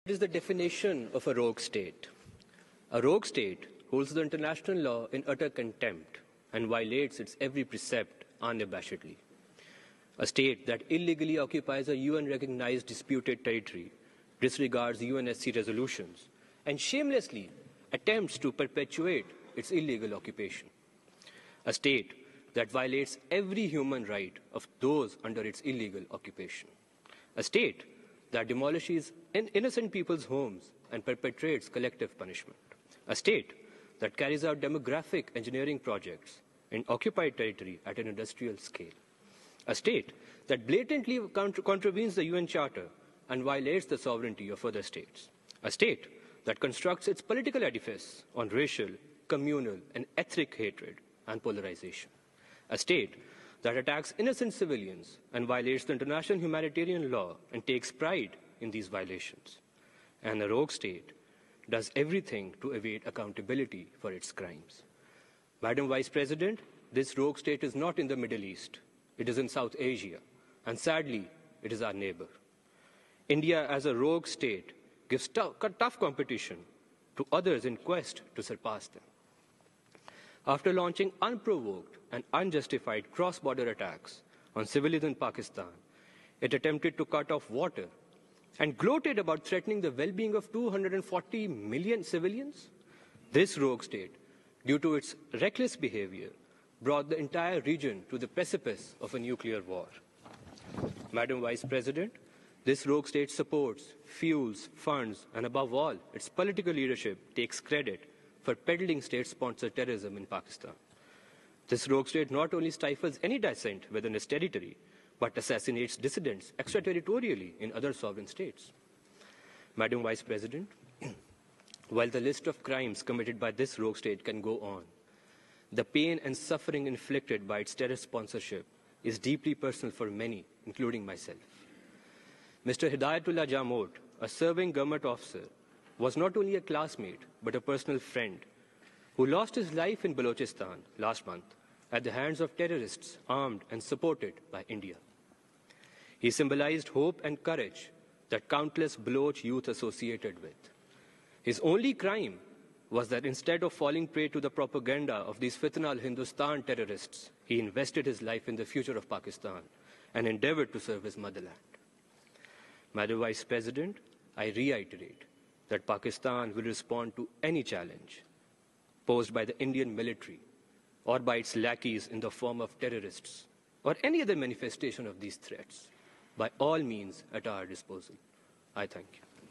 What is the definition of a rogue state? A rogue state holds the international law in utter contempt and violates its every precept unabashedly. A state that illegally occupies a UN-recognized disputed territory, disregards UNSC resolutions, and shamelessly attempts to perpetuate its illegal occupation. A state that violates every human right of those under its illegal occupation. A state that demolishes innocent people's homes and perpetrates collective punishment. A state that carries out demographic engineering projects in occupied territory at an industrial scale. A state that blatantly contravenes the UN Charter and violates the sovereignty of other states. A state that constructs its political edifice on racial, communal, and ethnic hatred and polarization. A state that attacks innocent civilians and violates the international humanitarian law and takes pride in these violations. And a rogue state does everything to evade accountability for its crimes. Madam Vice President, this rogue state is not in the Middle East. It is in South Asia, and sadly, it is our neighbor. India, as a rogue state, gives tough competition to others in quest to surpass them. After launching unprovoked and unjustified cross-border attacks on civilians in Pakistan, it attempted to cut off water and gloated about threatening the well-being of 240 million civilians. This rogue state, due to its reckless behavior, brought the entire region to the precipice of a nuclear war. Madam Vice President, this rogue state supports, fuels, funds, and above all, its political leadership takes credit for peddling state-sponsored terrorism in Pakistan. This rogue state not only stifles any dissent within its territory, but assassinates dissidents extraterritorially in other sovereign states. Madam Vice President, while the list of crimes committed by this rogue state can go on, the pain and suffering inflicted by its terror sponsorship is deeply personal for many, including myself. Mr. Hidayatullah Jamod, a serving government officer, was not only a classmate, but a personal friend who lost his life in Balochistan last month at the hands of terrorists armed and supported by India. He symbolized hope and courage that countless Baloch youth associated with. His only crime was that instead of falling prey to the propaganda of these Fitna al-Hindustan terrorists, he invested his life in the future of Pakistan and endeavored to serve his motherland. Madam Vice President, I reiterate that Pakistan will respond to any challenge posed by the Indian military or by its lackeys in the form of terrorists or any other manifestation of these threats by all means at our disposal. I thank you.